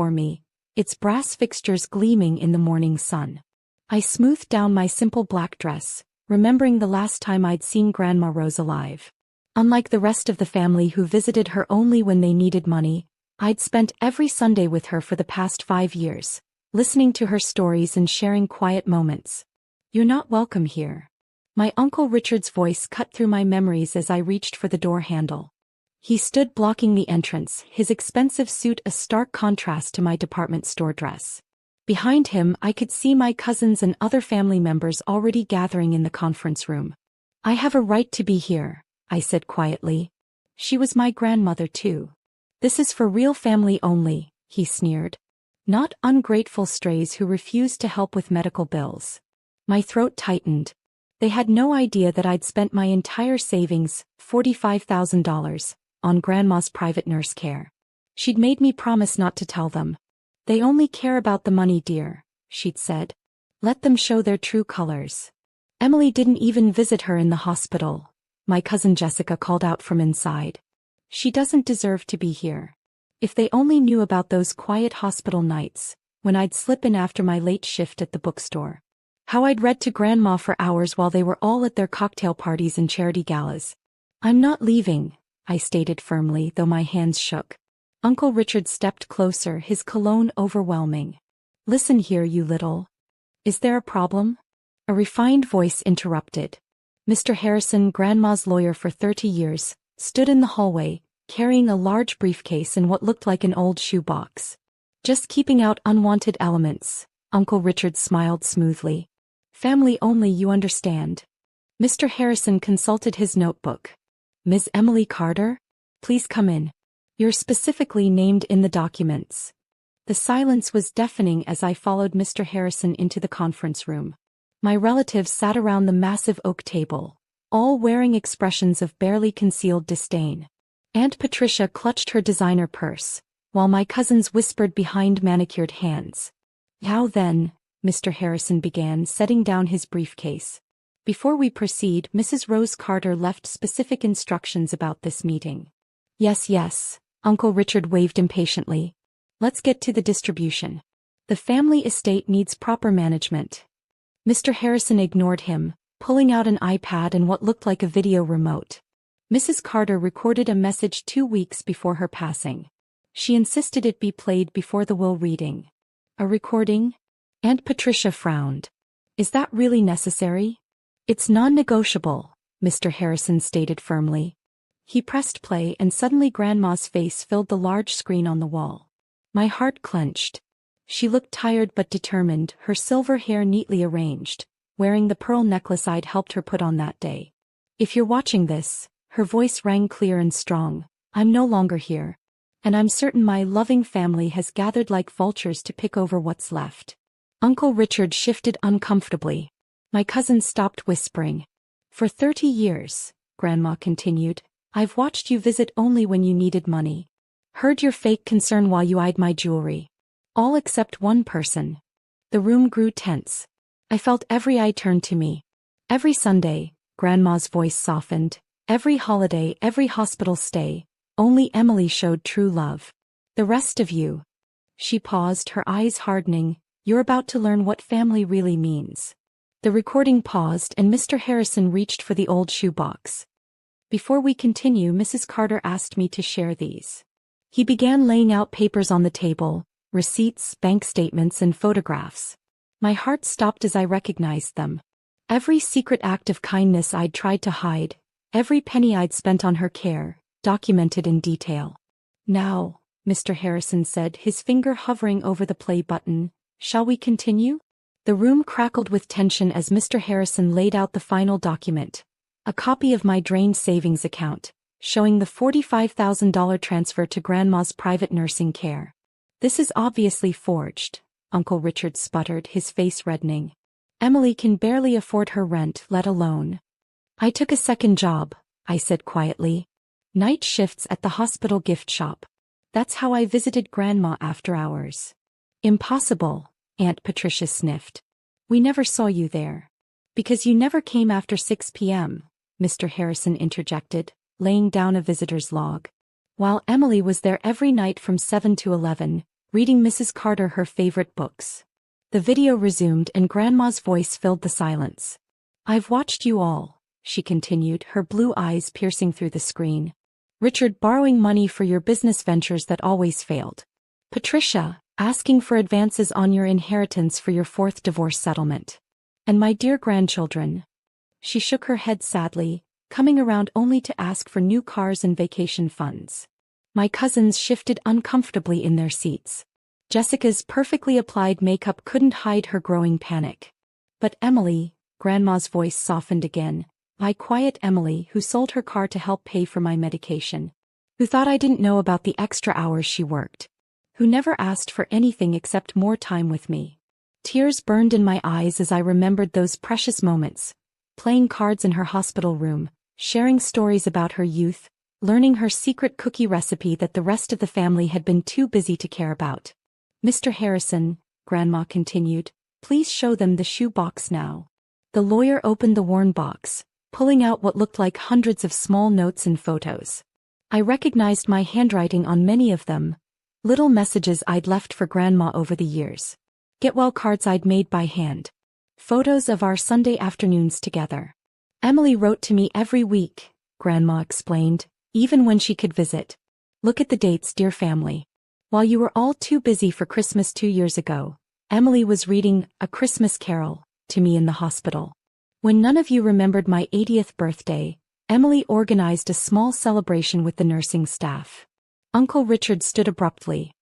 for me, its brass fixtures gleaming in the morning sun. I smoothed down my simple black dress, remembering the last time I'd seen Grandma Rose alive. Unlike the rest of the family who visited her only when they needed money, I'd spent every Sunday with her for the past 5 years, listening to her stories and sharing quiet moments. "You're not welcome here." My Uncle Richard's voice cut through my memories as I reached for the door handle. He stood blocking the entrance, his expensive suit a stark contrast to my department store dress. Behind him, I could see my cousins and other family members already gathering in the conference room. "I have a right to be here," I said quietly. "She was my grandmother too." "This is for real family only," he sneered. "Not ungrateful strays who refused to help with medical bills." My throat tightened. They had no idea that I'd spent my entire savings, $45,000, on Grandma's private nurse care. She'd made me promise not to tell them. "They only care about the money, dear," she'd said. "Let them show their true colors." "Emily didn't even visit her in the hospital," my cousin Jessica called out from inside. "She doesn't deserve to be here." If they only knew about those quiet hospital nights, when I'd slip in after my late shift at the bookstore. How I'd read to Grandma for hours while they were all at their cocktail parties and charity galas. "I'm not leaving," I stated firmly, though my hands shook. Uncle Richard stepped closer, his cologne overwhelming. "Listen here, you little—" "Is there a problem?" A refined voice interrupted. Mr. Harrison, Grandma's lawyer for 30 years, stood in the hallway, carrying a large briefcase and what looked like an old shoebox. "Just keeping out unwanted elements," Uncle Richard smiled smoothly. "Family only, you understand." Mr. Harrison consulted his notebook. "Ms. Emily Carter? Please come in. You're specifically named in the documents." The silence was deafening as I followed Mr. Harrison into the conference room. My relatives sat around the massive oak table, all wearing expressions of barely concealed disdain. Aunt Patricia clutched her designer purse, while my cousins whispered behind manicured hands. "Now then," Mr. Harrison began, setting down his briefcase. "Before we proceed, Mrs. Rose Carter left specific instructions about this meeting." Yes, Uncle Richard waved impatiently. "Let's get to the distribution. The family estate needs proper management." Mr. Harrison ignored him, pulling out an iPad and what looked like a video remote. Mrs. Carter recorded a message 2 weeks before her passing. She insisted it be played before the will reading. "A recording?" Aunt Patricia frowned. "Is that really necessary?" "It's non-negotiable," Mr. Harrison stated firmly. He pressed play and suddenly Grandma's face filled the large screen on the wall. My heart clenched. She looked tired but determined, her silver hair neatly arranged, wearing the pearl necklace I'd helped her put on that day. "If you're watching this," her voice rang clear and strong, "I'm no longer here. And I'm certain my loving family has gathered like vultures to pick over what's left." Uncle Richard shifted uncomfortably. My cousins stopped whispering. "For 30 years, Grandma continued, I've watched you visit only when you needed money. Heard your fake concern while you eyed my jewelry. All except one person." The room grew tense. I felt every eye turned to me. "Every Sunday," Grandma's voice softened, "every holiday, every hospital stay, only Emily showed true love. The rest of you—" She paused, her eyes hardening. "You're about to learn what family really means." The recording paused and Mr. Harrison reached for the old shoebox. "Before we continue, Mrs. Carter asked me to share these." He began laying out papers on the table, receipts, bank statements, and photographs. My heart stopped as I recognized them. Every secret act of kindness I'd tried to hide, every penny I'd spent on her care, documented in detail. "Now," Mr. Harrison said, his finger hovering over the play button, "shall we continue?" The room crackled with tension as Mr. Harrison laid out the final document, a copy of my drained savings account, showing the $45,000 transfer to Grandma's private nursing care. "This is obviously forged," Uncle Richard sputtered, his face reddening. "Emily can barely afford her rent, let alone—" "I took a second job," I said quietly. "Night shifts at the hospital gift shop. That's how I visited Grandma after hours." "Impossible," Aunt Patricia sniffed. "We never saw you there." "Because you never came after 6 p.m., Mr. Harrison interjected, laying down a visitor's log. "While Emily was there every night from 7 to 11, reading Mrs. Carter her favorite books. The video resumed and Grandma's voice filled the silence. I've watched you all, she continued, her blue eyes piercing through the screen. Richard borrowing money for your business ventures that always failed. Patricia, asking for advances on your inheritance for your fourth divorce settlement. And my dear grandchildren. She shook her head sadly, coming around only to ask for new cars and vacation funds. My cousins shifted uncomfortably in their seats. Jessica's perfectly applied makeup couldn't hide her growing panic. But Emily, Grandma's voice softened again, my quiet Emily who sold her car to help pay for my medication. Who thought I didn't know about the extra hours she worked. Who never asked for anything except more time with me. Tears burned in my eyes as I remembered those precious moments, playing cards in her hospital room, sharing stories about her youth, learning her secret cookie recipe that the rest of the family had been too busy to care about. Mr. Harrison, Grandma continued, please show them the shoe box now. The lawyer opened the worn box, pulling out what looked like hundreds of small notes and photos. I recognized my handwriting on many of them, little messages I'd left for Grandma over the years. Get well cards I'd made by hand. Photos of our Sunday afternoons together. Emily wrote to me every week, Grandma explained, even when she could visit. Look at the dates, dear family. While you were all too busy for Christmas 2 years ago, Emily was reading A Christmas Carol to me in the hospital. When none of you remembered my 80th birthday, Emily organized a small celebration with the nursing staff. Uncle Richard stood abruptly.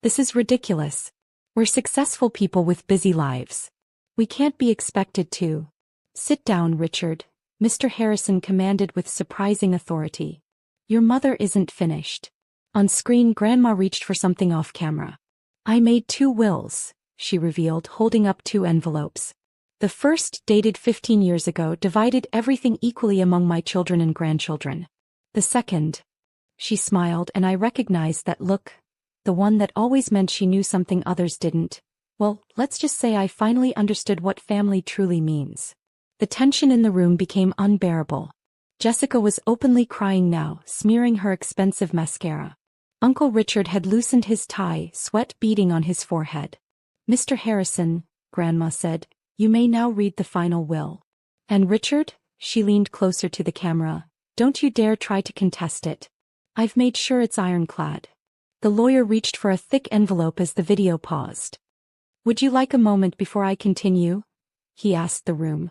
This is ridiculous. We're successful people with busy lives. We can't be expected to. Sit down, Richard, Mr. Harrison commanded with surprising authority. Your mother isn't finished. On screen, Grandma reached for something off camera. I made 2 wills, she revealed, holding up 2 envelopes. The first, dated 15 years ago, divided everything equally among my children and grandchildren. The second. She smiled and I recognized that look, the one that always meant she knew something others didn't. Well, let's just say I finally understood what family truly means. The tension in the room became unbearable. Jessica was openly crying now, smearing her expensive mascara. Uncle Richard had loosened his tie, sweat beading on his forehead. Mr. Harrison, Grandma said, you may now read the final will. And Richard, she leaned closer to the camera, don't you dare try to contest it. I've made sure it's ironclad. The lawyer reached for a thick envelope as the video paused. Would you like a moment before I continue? He asked the room.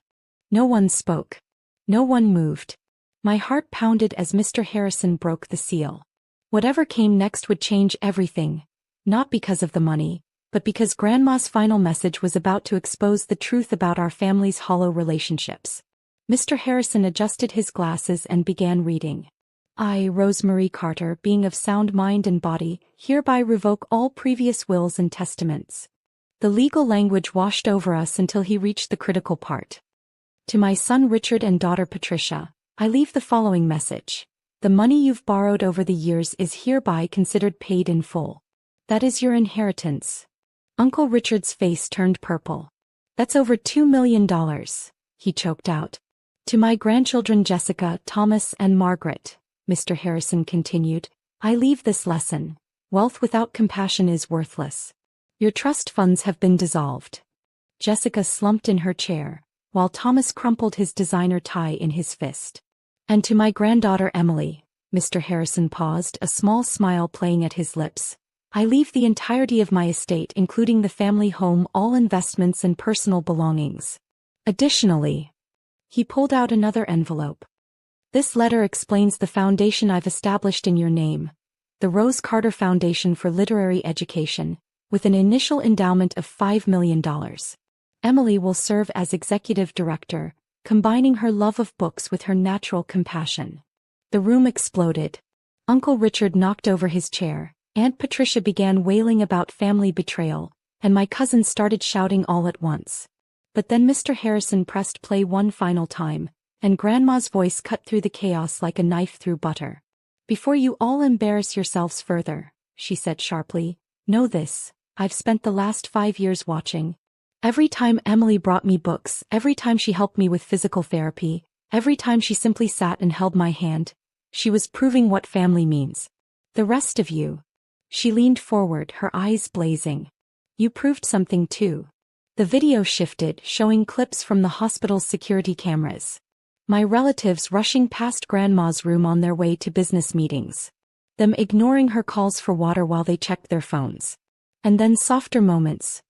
No one spoke. No one moved. My heart pounded as Mr. Harrison broke the seal. Whatever came next would change everything, not because of the money, but because Grandma's final message was about to expose the truth about our family's hollow relationships. Mr. Harrison adjusted his glasses and began reading. I, Rosemarie Carter, being of sound mind and body, hereby revoke all previous wills and testaments. The legal language washed over us until he reached the critical part. To my son Richard and daughter Patricia, I leave the following message. The money you've borrowed over the years is hereby considered paid in full. That is your inheritance. Uncle Richard's face turned purple. That's over $2 million, he choked out. To my grandchildren Jessica, Thomas, and Margaret, Mr. Harrison continued, I leave this lesson. Wealth without compassion is worthless. Your trust funds have been dissolved. Jessica slumped in her chair, while Thomas crumpled his designer tie in his fist. And to my granddaughter Emily, Mr. Harrison paused, a small smile playing at his lips. I leave the entirety of my estate including the family home, all investments and personal belongings. Additionally, he pulled out another envelope. This letter explains the foundation I've established in your name, the Rose Carter Foundation for Literary Education, with an initial endowment of $5 million. Emily will serve as executive director, combining her love of books with her natural compassion. The room exploded. Uncle Richard knocked over his chair, Aunt Patricia began wailing about family betrayal, and my cousins started shouting all at once. But then Mr. Harrison pressed play one final time, and Grandma's voice cut through the chaos like a knife through butter. Before you all embarrass yourselves further, she said sharply, know this, I've spent the last 5 years watching. Every time Emily brought me books, every time she helped me with physical therapy, every time she simply sat and held my hand, she was proving what family means. The rest of you. She leaned forward, her eyes blazing. You proved something too. The video shifted, showing clips from the hospital's security cameras. My relatives rushing past Grandma's room on their way to business meetings. Them ignoring her calls for water while they checked their phones. And then softer moments.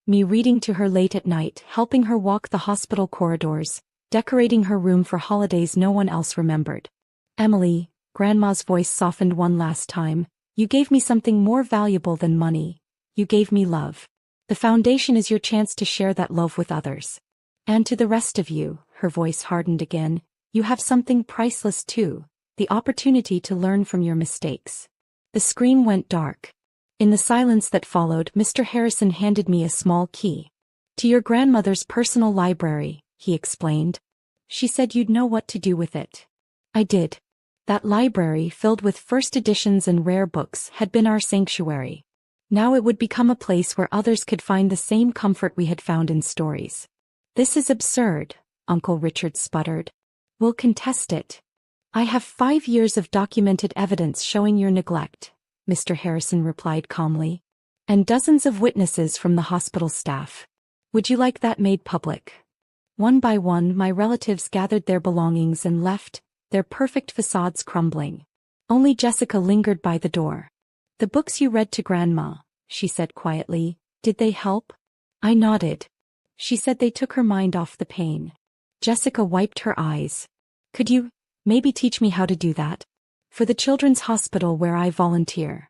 Me reading to her late at night, helping her walk the hospital corridors, decorating her room for holidays no one else remembered. Emily, Grandma's voice softened one last time, you gave me something more valuable than money. You gave me love. The foundation is your chance to share that love with others. And to the rest of you, her voice hardened again, you have something priceless too, the opportunity to learn from your mistakes. The screen went dark. In the silence that followed, Mr. Harrison handed me a small key. To your grandmother's personal library, he explained. She said you'd know what to do with it. I did. That library, filled with first editions and rare books, had been our sanctuary. Now it would become a place where others could find the same comfort we had found in stories. This is absurd, Uncle Richard sputtered. We'll contest it. I have 5 years of documented evidence showing your neglect, Mr. Harrison replied calmly. And dozens of witnesses from the hospital staff. Would you like that made public? One by one, my relatives gathered their belongings and left, their perfect facades crumbling. Only Jessica lingered by the door. The books you read to Grandma, she said quietly, did they help? I nodded. She said they took her mind off the pain. Jessica wiped her eyes. Could you, maybe teach me how to do that? For the children's hospital where I volunteer.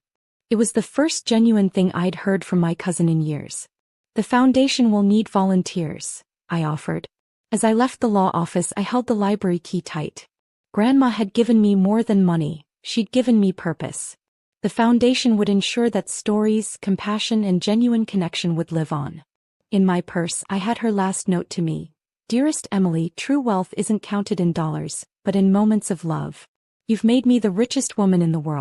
It was the first genuine thing I'd heard from my cousin in years. The foundation will need volunteers, I offered. As I left the law office, I held the library key tight. Grandma had given me more than money, she'd given me purpose. The foundation would ensure that stories, compassion, and genuine connection would live on. In my purse, I had her last note to me. Dearest Emily, true wealth isn't counted in dollars, but in moments of love. You've made me the richest woman in the world.